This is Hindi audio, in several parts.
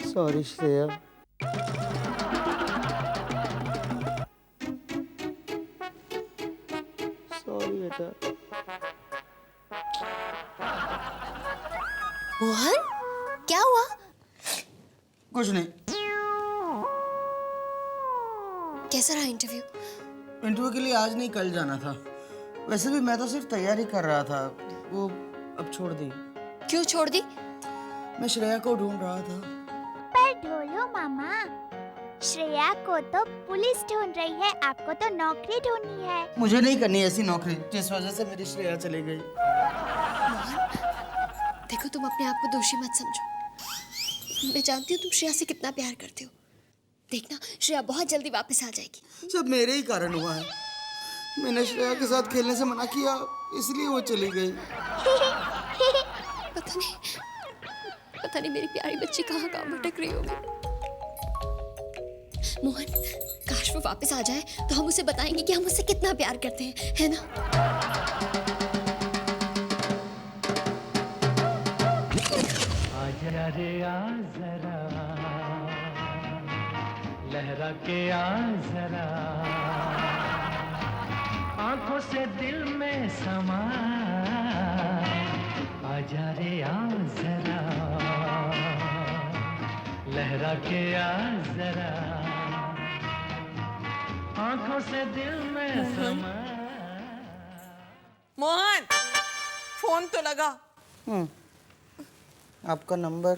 सॉरी श्रेया। सॉरी बेटा। मोहन, क्या हुआ? कुछ नहीं। कैसा रहा इंटरव्यू? इंटरव्यू के लिए आज नहीं कल जाना था। वैसे भी मैं तो सिर्फ तैयारी कर रहा था, वो अब छोड़ दी। क्यों छोड़ दी? मैं श्रेया को ढूंढ रहा था। पर ढोलो मामा, श्रेया को तो पुलिस ढूंढ रही है, आपको तो नौकरी ढूंढनी है। मुझे नहीं करनी ऐसी नौकरी जिस वजह से मेरी श्रेया चली गई। देखो, तुम अपने आप को दोषी मत समझो। मैं जानती हूँ तुम श्रेया से कितना प्यार करते हो। देखना, श्रेया बहुत जल्दी वापस आ जाएगी। सब मेरे ही कारण हुआ है। मैंने श्रेया के साथ खेलने से मना किया, इसलिए वो चली गई। पता नहीं मेरी प्यारी बच्ची कहाँ भटक रही होगी। मोहन, काश वो वापस आ जाए तो हम उसे बताएंगे कि हम उससे कितना प्यार करते हैं, है ना? आजा रे आ जरा, लहरा के आ जरा, आंखों से दिल में समा, आजा रे आ जरा, लहरा के आ जरा, आंखों से दिल में समा। मोहन, फोन तो लगा। आपका नंबर?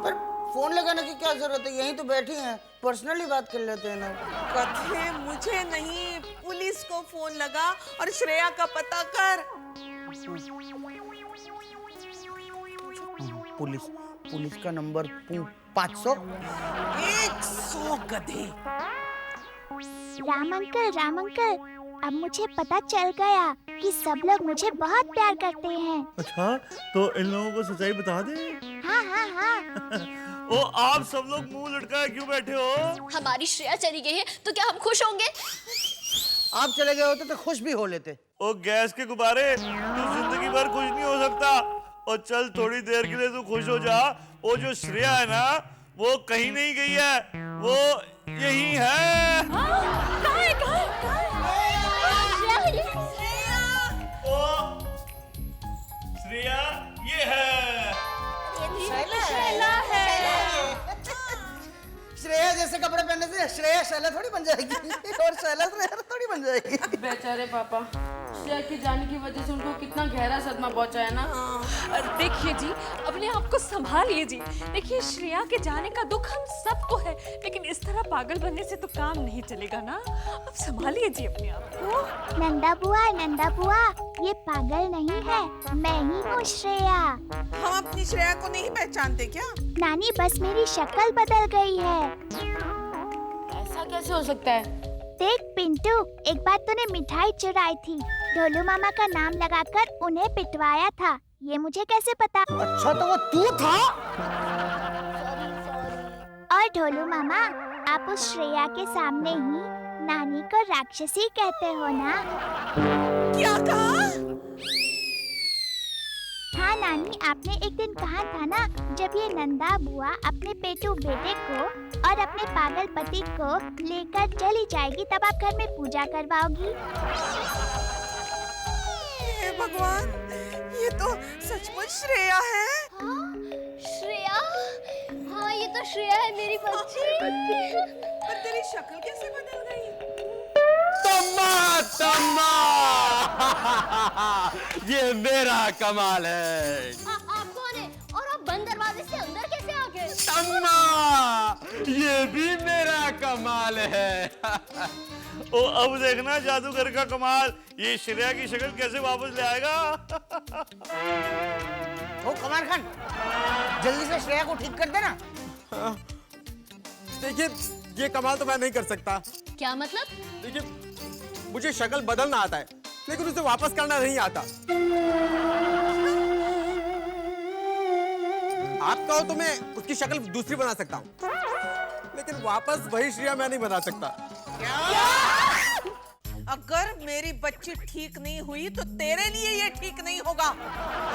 पर फोन लगाने की क्या जरूरत है, यहीं तो बैठी हैं, पर्सनली बात कर लेते हैं ना। कथे मुझे नहीं, पुलिस को फोन लगा और श्रेया का पता कर। पुलिस का नंबर 500? 100 गधे। राम अंकल, अब मुझे पता चल गया कि सब लोग मुझे बहुत प्यार करते हैं। अच्छा, तो इन लोगों को सच्चाई बता दे। हाँ। ओ, आप सब लोग मुंह लटकाए क्यों बैठे हो? हमारी श्रेया चली गई है तो क्या हम खुश होंगे? आप चले गए होते तो खुश भी हो लेते। ओ गैस के गुब्बारे, तू जिंदगी भर खुश नहीं हो सकता। और चल, थोड़ी देर के लिए तू खुश हो जा। वो जो श्रेया है ना, वो कहीं नहीं गई है, वो यही है। श्रेया ये है। श्रेया जैसे कपड़े पहनने से श्रेया शैला थोड़ी बन जाएगी और शैला श्रेया थोड़ी बन जाएगी। बेचारे पापा, श्रेया के जाने की वजह से उनको कितना गहरा सदमा पहुंचा है ना। देखिए जी, अपने आप को संभालिए जी। देखिए, श्रेया के जाने का दुख हम सबको है, लेकिन इस तरह पागल बनने से तो काम नहीं चलेगा ना। अब संभालिए जी अपने आप को। नंदा बुआ, ये पागल नहीं है, मैं ही हूँ श्रेया। हम अपनी श्रेया को नहीं पहचानते क्या? नानी, बस मेरी शक्ल बदल गई है। ऐसा कैसे हो सकता है? देख पिंटू, एक बार तूने मिठाई चुराई थी, ढोलू मामा का नाम लगाकर उन्हें पिटवाया था, ये मुझे कैसे पता? अच्छा, तो वो तू था? और ढोलू मामा, आप उस श्रेया के सामने ही नानी को राक्षसी कहते हो ना? क्या कहा? हाँ नानी, आपने एक दिन कहा था ना, जब ये नंदा बुआ अपने पेटू बेटे को और अपने पागल पति को लेकर चली जाएगी, तब आप घर में पूजा करवाओगी। हे भगवान, ये तो सचमुच श्रेया है। श्रेया? हाँ, ये तो श्रेया है मेरी बच्ची। पर तेरी शक्ल कैसे बदल गई? तम्मा ये मेरा कमाल है। आप कौन है और आप बंद दरवाजे से अंदर कैसे आ गए? तम्मा ये भी मेरा कमाल है। ओ, अब देखना जादूगर का कमाल, ये श्रेया की शक्ल कैसे वापस ले आएगा। ओ कमाल खान, जल्दी से श्रेया को ठीक कर देना। देखिए, ये कमाल तो मैं नहीं कर सकता। क्या मतलब? देखिए, मुझे शक्ल बदलना आता है, लेकिन उसे वापस करना नहीं आता। आप कहो तो मैं उसकी शक्ल दूसरी बना सकता हूँ, लेकिन वापस वही श्रेया मैं नहीं बना सकता। अगर मेरी बच्ची ठीक नहीं हुई तो तेरे लिए ये ठीक नहीं होगा।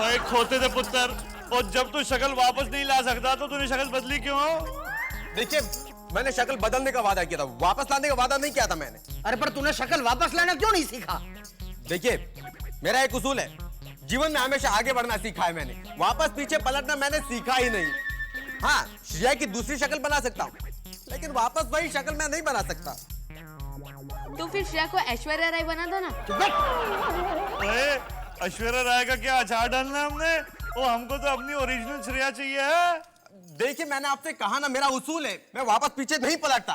ओए खोते थे पुत्र, और जब तू शक्ल वापस नहीं ला सकता तो तूने शक्ल बदली क्यों? देखिए, मैंने शक्ल बदलने का वादा किया था, वापस लाने का वादा नहीं किया था मैंने। अरे पर तूने शक्ल वापस लाना क्यों नहीं सीखा? देखिए, मेरा एक उसूल है, जीवन में हमेशा आगे बढ़ना सीखा है मैंने, वापस पीछे पलटना मैंने सीखा ही नहीं। हाँ, श्रेया की दूसरी शक्ल बना सकता हूँ, लेकिन वापस वही शक्ल मैं नहीं बना सकता। तो फिर श्रेया को ऐश्वर्या राय बना दो ना। ओए, ऐश्वर्या राय का क्या अचार डालना है हमने? वो हमको तो अपनी ओरिजिनल श्रेया चाहिए है। देखिए, मैंने आपसे कहा ना, मेरा उसूल है, मैं वापस पीछे नहीं पलटता।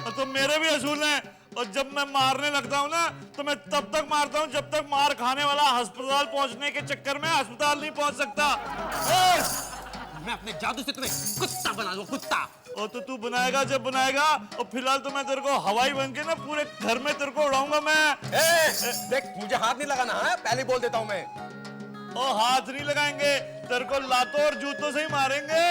तो मेरे भी असूल हैं, और जब मैं मारने लगता हूँ ना तो मैं तब तक मारता हूँ जब तक मार खाने वाला अस्पताल पहुंचने के चक्कर में अस्पताल नहीं पहुंच सकता। मैं अपने जादू से तुम्हें कुत्ता बना दूं, कुत्ता। और तो तू बनाएगा जब बनाएगा, और फिलहाल तो मैं तेरे को हवाई बन के ना पूरे घर में तेरे को उड़ाऊंगा मैं। देख, मुझे हाथ नहीं लगाना है, पहले बोल देता हूँ मैं। और हाथ नहीं लगाएंगे, तेरे को लातों और जूतों से ही मारेंगे।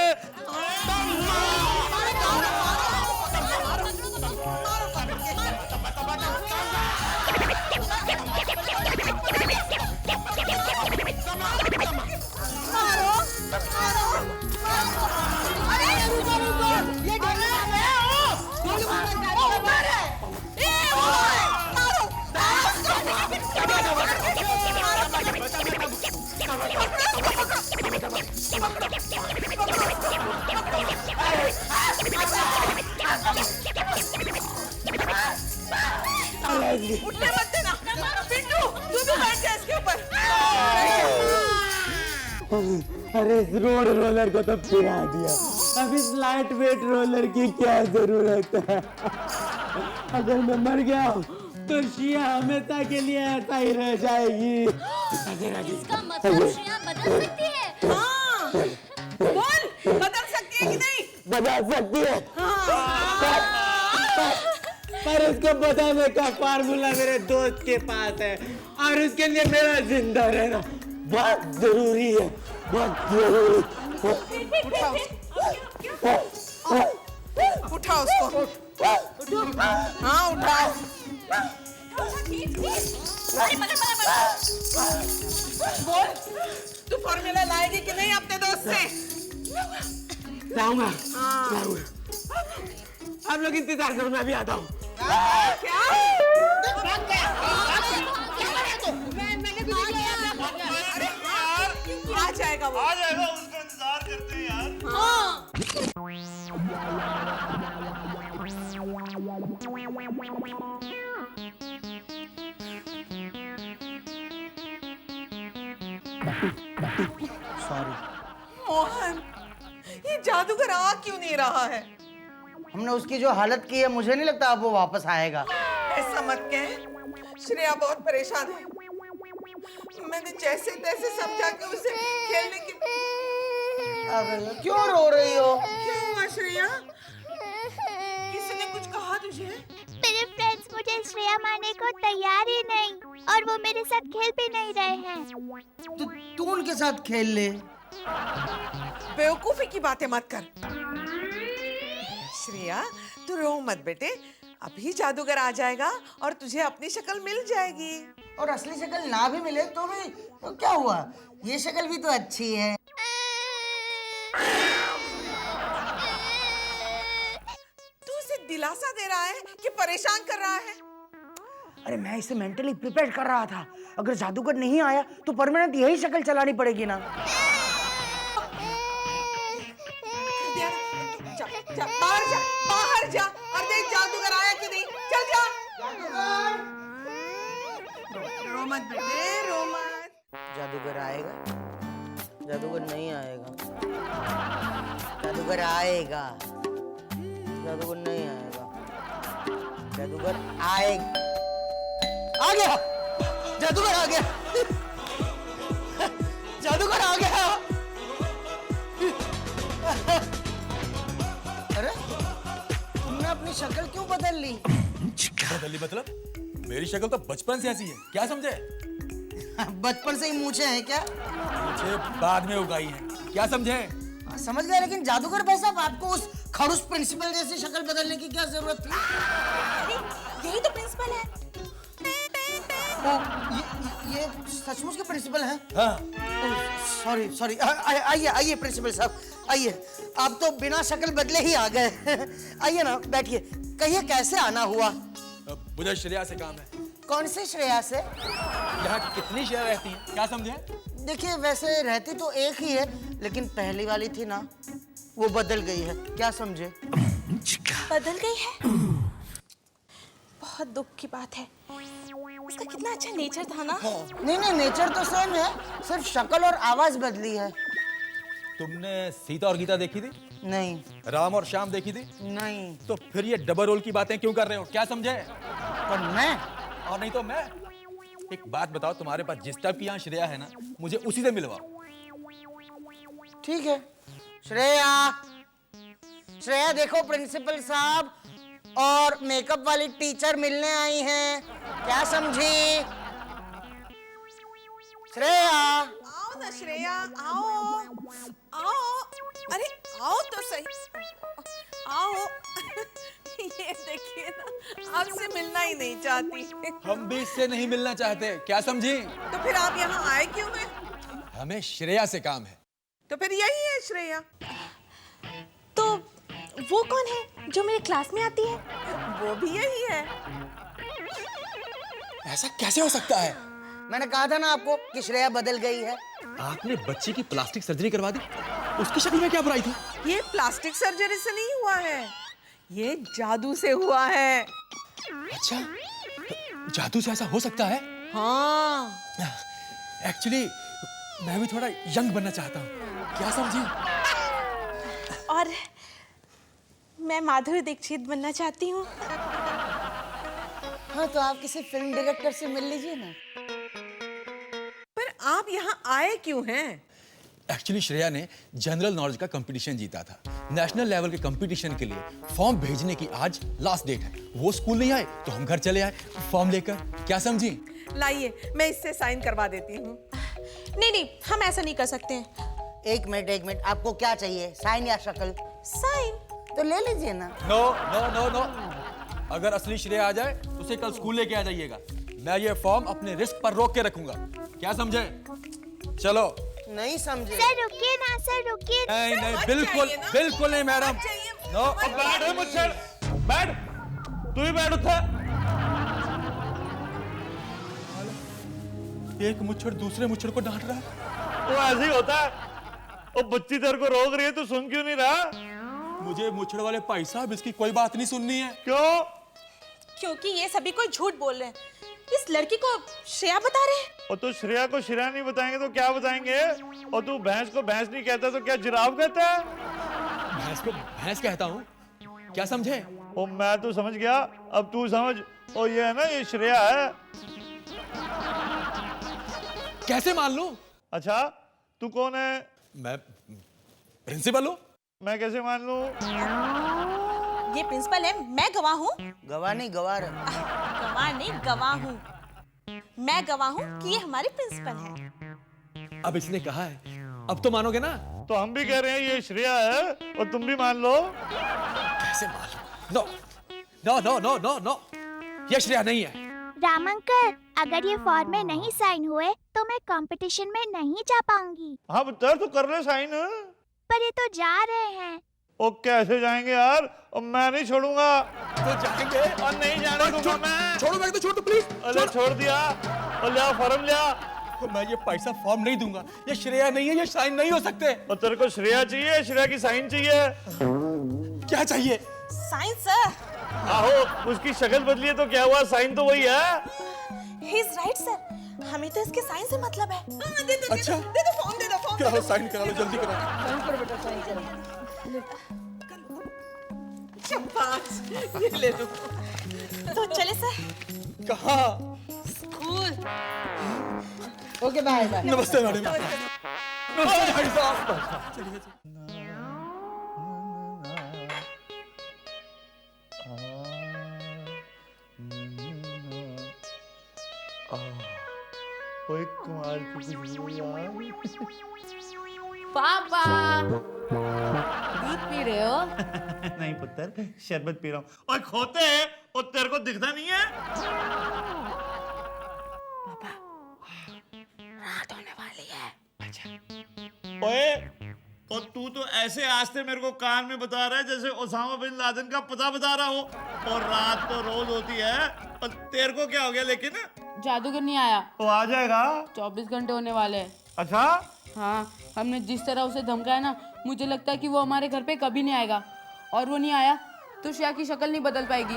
उठने मत देना। पिंटू, तू भी बैठ जा इसके ऊपर। अरे इस रोड रोलर को तो फिरा दिया, अब इस लाइट वेट रोलर की क्या जरूरत है? अगर मैं मर गया तो श्रेया हमेशा के लिए ऐसा ही रह जाएगी। इसका मतलब श्रेया बदल सकती है। हाँ, बोल, बदल सकती है कि नहीं? बदल सकती है, पर उसको बदलने का फार्मूला मेरे दोस्त के पास है, और उसके लिए मेरा जिंदा रहना बहुत जरूरी है, बहुत जरूरी। उठाओ उसको। हाँ, उठाओ। बोल, तू फॉर्मूला लाएगी कि नहीं अपने दोस्त से? लाऊंगा, लाऊंगा। आप लोग इंतजार करो, मैं भी आता हूँ। क्या? आ जाएगा वो। आ जाएगा, उसका इंतजार करते हैं यार। सॉरी। मोहन, ये जादूगर आ क्यों नहीं रहा है? हमने उसकी जो हालत की है, मुझे नहीं लगता अब वो वापस आएगा। ऐसा मत कह, श्रेया बहुत परेशान है। मैंने जैसे तैसे समझा के उसे खेलने की। अब क्यों रो रही हो? क्या हुआ श्रेया? किसी ने कुछ कहा तुझे? मेरे फ्रेंड्स मुझे श्रेया मानने को तैयार ही नहीं, और वो मेरे साथ खेल भी नहीं रहे हैं। तो तू उनके साथ खेल ले। बेवकूफी की बातें मत कर। श्रेया, तू रो मत बेटे, अभी जादूगर आ जाएगा और तुझे अपनी शक्ल मिल जाएगी। और असली शक्ल ना भी मिले तो भी तो क्या हुआ, ये शक्ल भी तो अच्छी है। तू उसे दिलासा दे रहा है कि परेशान कर रहा है? अरे मैं इसे मेंटली प्रिपेयर कर रहा था, अगर जादूगर नहीं आया तो परमानेंट यही शक्ल चलानी पड़ेगी ना। जा, बाहर जा और देख जादूगर आया कि नहीं। चल जा। रो मत बेटे, रो मत। जादूगर आएगा? जादूगर नहीं आएगा। जादूगर आएगा। जादूगर नहीं आएगा। जादूगर आएगा। आ गया, जादूगर आ गया। जादूगर आ गया। अरे तुमने अपनी शक्ल क्यों बदल ली? बदली मतलब? मेरी शक्ल तो बचपन से ऐसी है, क्या समझे? बचपन से ही मूछें हैं क्या? मुझे बाद में उगाई है, क्या समझे? समझ गया, लेकिन जादूगर भाई साहब, आपको उस खड़ूस प्रिंसिपल जैसी शक्ल बदलने की क्या जरूरत थी? यही तो प्रिंसिपल है। ये सचमुच के प्रिंसिपल हैं? हाँ। सॉरी सॉरी, आइए आइए प्रिंसिपल साहब, आइए। आप तो बिना शक्ल बदले ही आ गए। आइए ना, बैठिए। कहिए कैसे आना हुआ? मुझे श्रेया से काम है। कौन से श्रेया से? यहाँ कितनी श्रेया रहती है, क्या समझे? देखिए वैसे रहती तो एक ही है, लेकिन पहली वाली थी ना, वो बदल गई है, क्या समझे? बदल गई है? बहुत दुख की बात है। उसका कितना अच्छा नेचर था ना। नहीं नहीं, नेचर तो सेम है, सिर्फ शक्ल और आवाज बदली है। तुमने सीता और गीता देखी थी? नहीं। राम और श्याम देखी थी? नहीं। तो फिर ये डबल रोल की बातें क्यों कर रहे हो, क्या समझे? और मैं? और नहीं तो मैं? एक बात बताओ, तुम्हारे पास जिस टाइप की यहाँ श्रेया है ना, मुझे उसी से मिलवाओ। ठीक है। श्रेया, श्रेया देखो, प्रिंसिपल साहब और मेकअप वाली टीचर मिलने आई हैं, क्या समझी? श्रेया, आओ ना श्रेया, आओ आओ, अरे आओ तो सही, आओ। ये देखिए ना, आपसे मिलना ही नहीं चाहती। हम भी इससे नहीं मिलना चाहते, क्या समझी? तो फिर आप यहाँ आए क्यों हैं? हमें श्रेया से काम है। तो फिर यही है श्रेया। तो वो कौन है जो मेरे क्लास में आती है? वो भी यही है। ऐसा कैसे हो सकता है? मैंने कहा था ना आपको कि श्रेया बदल गई है। आपने बच्चे की प्लास्टिक सर्जरी करवा दी, उसकी शक्ल में क्या बुराई थी? ये प्लास्टिक सर्जरी से नहीं हुआ है, ये जादू से हुआ है। अच्छा, जादू से ऐसा हो सकता है? हाँ। एक्चुअली मैं भी थोड़ा यंग बनना चाहता हूँ, क्या समझी? और मैं माधुरी दीक्षित बनना चाहती हूँ। हाँ, तो आप किसी फिल्म डायरेक्टर से मिल लीजिए ना। पर आप यहाँ आए क्यों हैं? एक्चुअली श्रेया ने जनरल नॉलेज का कंपटीशन जीता था। नेशनल लेवल के कंपटीशन के लिए फॉर्म भेजने की आज लास्ट डेट है। वो स्कूल नहीं आए तो हम घर चले आए फॉर्म लेकर, क्या समझी? लाइए, मैं इससे साइन करवा देती हूँ। नहीं नहीं, हम ऐसा नहीं कर सकते हैं। एक मिनट, आपको क्या चाहिए, साइन या शक्ल? साइन। तो ले लीजिए ना। नो नो नो नो, अगर असली श्रेया आ जाए तो उसे कल स्कूल लेके आ जाइएगा। मैं ये फॉर्म अपने रिस्क पर रोक के रखूंगा, क्या समझे? चलो। नहीं समझे। सर रुकिए ना, सर रुकिए। नहीं नहीं, बिल्कुल बिल्कुल नहीं मैडम। नो। बैठ मुझसे, बैठ, तू ही बैठ। उठा। एक मुच्छड़ दूसरे मुच्छड़ को डांट रहा है। वो ऐसे ही होता है। वो बच्ची तेरे को रोक रही है, तू सुन क्यों नहीं रहा? मुझे मुच्छड़ वाले भाई साहब इसकी कोई बात नहीं सुननी है। क्यों? क्योंकि ये सभी कोई झूठ बोल रहे हैं। इस लड़की को श्रेया बता रहे हैं। और तू श्रेया को श्रेया नहीं बताएंगे तो क्या बताएंगे? और तू भैंस को भैंस नहीं कहता तो क्या जिराफ कहता है? भैंस को भैंस कहता हूँ, क्या समझे? ओ मैं तो समझ गया, अब तू समझ। ओ ये है ना, ये श्रेया है। कैसे मान लूं? अच्छा, तू कौन है? मैं प्रिंसिपल हूँ। मैं कैसे मान लूं? ये प्रिंसिपल है, मैं गवाह हूँ। गवाह नहीं, गवार है। गवाह नहीं, गवाह हूँ। मैं गवाह हूँ कि ये हमारे प्रिंसिपल हैं। अब इसने कहा है, अब तो मानोगे ना? तो हम भी कह रहे हैं ये श्रेया है और तुम भी मान लो। कैसे मान लो? No no no no no no, ये श्रेया नहीं है। राम अंकल, अगर ये फॉर्म में नहीं साइन हुए तो मैं कंपटीशन में नहीं जा पाऊंगी। हाँ पुत्र, तो कर ले साइन। पर ये तो जा रहे हैं। ओ कैसे जाएंगे यार? और मैं नहीं छोड़ूंगा। तो जाएंगे और नहीं जाने दूंगा मैं। छोड़ो, मैं तो छोड़ दो प्लीज। अरे छोड़ दिया। और लिया फॉर्म लिया। मैं ये पैसा फॉर्म नहीं दूंगा, ये श्रेया नहीं है, ये साइन नहीं हो सकते। और तेरे को श्रेया चाहिए, श्रेया की साइन चाहिए? क्या चाहिए? Sign sir. आहो, उसकी शक्ल बदली है तो क्या हुआ, साइन तो वही है। ही इज राइट सर, हमें तो इसके साइन से मतलब है। अच्छा, दे दो फॉर्म, दे दो फॉर्म। कराओ, साइन करा लो, जल्दी करो। साइन करो बेटा, साइन करो। शाबाश, ये ले लो। तो चले सर। कहाँ? स्कूल। Okay, bye bye. नमस्ते मैडम। नमस्ते भाई साहब। चलिए। कोई कमाल की खुशबू यार। पापा, दूध पी रहे हो? नहीं पुत्र, शरबत पी रहा हूँ। और खोते और तेरे को दिखता नहीं है? पापा रात होने वाली है। ओए, और तू तो ऐसे आस्ते मेरे को कान में बता रहा है जैसे ओसामा बिन लादेन का पता बता रहा हो। और रात तो रोज होती है, और तेरे को क्या हो गया? लेकिन जादूगर नहीं आया। वो आ जाएगा। 24 घंटे होने वाले हैं। अच्छा, हाँ, हमने जिस तरह उसे धमकाया ना, मुझे लगता है कि वो हमारे घर पे कभी नहीं आएगा। और वो नहीं आया तो श्रेया की शक्ल नहीं बदल पाएगी।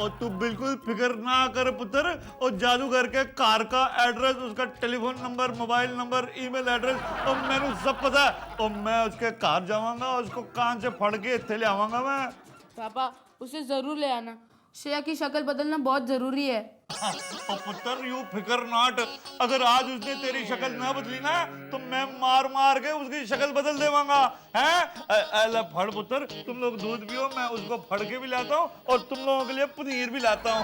और तू बिल्कुल फिक्र ना कर पुत्र। और जादूगर के कार का एड्रेस, उसका telephone number, mobile number, email address, और मैंने सब पता है। और मैं उसके कार जाऊंगा, उसको कान से फड़ के इत्थे ले आवांगा मैं। पापा उसे जरूर ले आना, श्रेया की शक्ल बदलना बहुत जरूरी है। और पुत्र यू फिक्र नॉट, अगर आज उसने तेरी शक्ल ना बदली ना तो मैं मार मार के उसकी शक्ल बदल देवांगा। हैं? फड़ पुत्र, तुम लोग दूध पियो, मैं उसको फड़ के भी लाता हूँ और तुम लोगों के लिए पनीर भी लाता हूँ।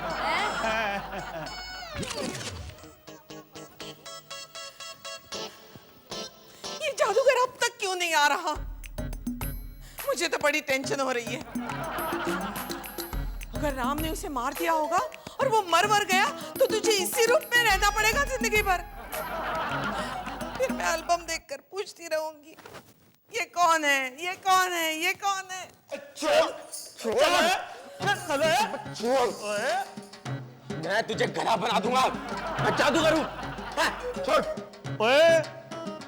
ये जादूगर अब तक क्यों नहीं आ रहा? मुझे तो बड़ी टेंशन हो रही है। अगर राम ने उसे मार दिया होगा और वो मर गया तो तुझे इसी रूप में रहना पड़ेगा जिंदगी भर। फिर मैं एल्बम देखकर पूछती रहूंगी, ये कौन है, ये कौन है, ये कौन है? मैं तुझे गधा बना दूंगा, मैं जादूगर हूं। छोड़। ओए,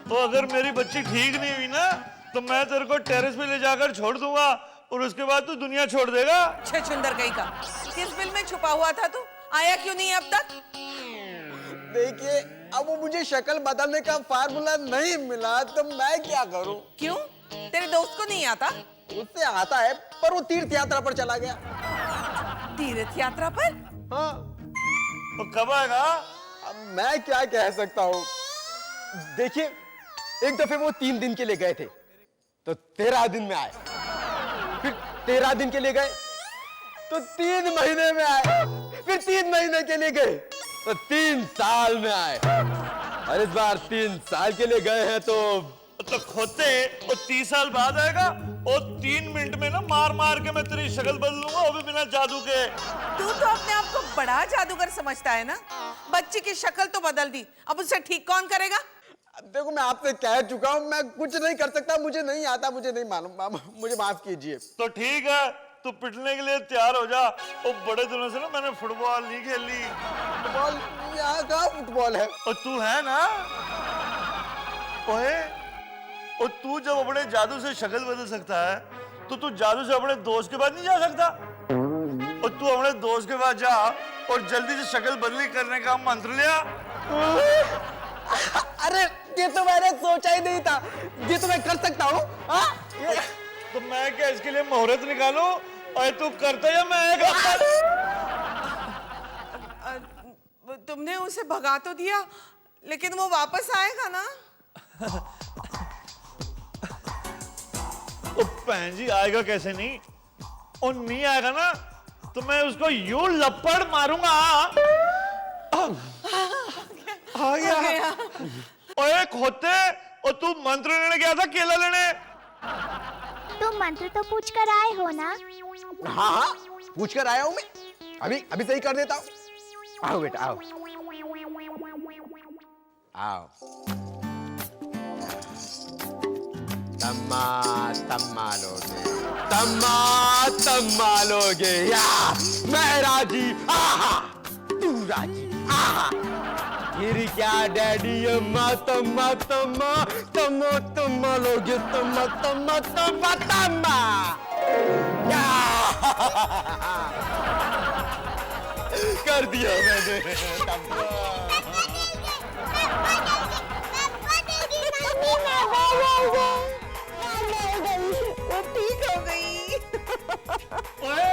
तो अगर मेरी बच्ची ठीक नहीं हुई ना तो मैं तेरे को टेरेस पे ले जाकर छोड़ दूंगा और उसके बाद तू दुनिया छोड़ देगा। छुंदर कहीं का, किस बिल में छुपा हुआ था तू? आया क्यों नहीं अब तक? देखिए, अब वो मुझे शक्ल बदलने का फार्मूला नहीं मिला तो मैं क्या करूं? क्यों? तेरे दोस्त को नहीं आता? उससे आता है, पर वो तीर्थ यात्रा पर चला गया। तीर्थ यात्रा पर? हाँ। तो कब आएगा? अब मैं क्या कह सकता हूँ? देखिए, एक दफे वो 3 दिन के लिए गए थे तो 13 दिन में आए, फिर 13 दिन के लिए गए तो 3 महीने में आए, फिर 3 महीने के लिए गए तो 3 साल में आए, और इस बार 3 साल के लिए गए हैं तो खोते और 30 साल बाद आएगा और 3 मिनट में ना मार मार के मैं तेरी शक्ल बदल लूंगा, वो भी बिना जादू के। तू तो अपने आप को बड़ा जादूगर समझता है ना? बच्ची की शक्ल तो बदल दी, अब उसे ठीक कौन करेगा? देखो, मैं आपसे कह चुका हूँ, मैं कुछ नहीं कर सकता, मुझे नहीं आता, मुझे नहीं मालूम, मुझे माफ कीजिए। तो ठीक है, तू पिटने के लिए तैयार हो जा। और बड़े दिनों से ना मैंने फुटबॉल नहीं खेली। फुटबॉल? यहाँ कहाँ फुटबॉल है? और तू है ना? ओए, और तू जब अपने जादू से शक्ल बदल सकता है तो तू जादू से अपने दोस्त के पास नहीं जा सकता? और तू अपने दोस्त के पास जा और जल्दी से शक्ल बदली करने का मंत्र लिया। अरे, ये तो मैंने सोचा ही नहीं था, ये तो मैं कर सकता हूँ। तो मैं क्या इसके लिए मुहूर्त निकालूं? और तू करता या मैं करता? तुमने उसे भगा तो दिया, लेकिन वो वापस आएगा ना? ओ बहन जी, आएगा कैसे नहीं? और नहीं आएगा ना तो मैं उसको यूं लपड़ मारूंगा। आ गया। ओए खोते, और तू मंत्र लेने गया था केला लेने? तुम मंत्र तो पूछ कर आए हो ना? हाँ हाँ, पूछ कर आया हूँ मैं। अभी सही कर देता हूँ। आओ बेटा, आओ आओ। तम्मा लोगे या मैं राजी, आहा तू राजी, आहा फिर क्या डैडी, अम्मा तम्मा लोगे, तम्मा या कर दिया मैंने। वो ठीक हो गई। ओए,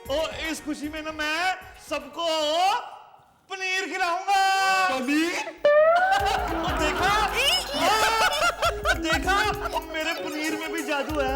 ओ इस खुशी में ना मैं सबको पनीर खिलाऊंगा। पनीर? देखा, देखा, मेरे पनीर में भी जादू है।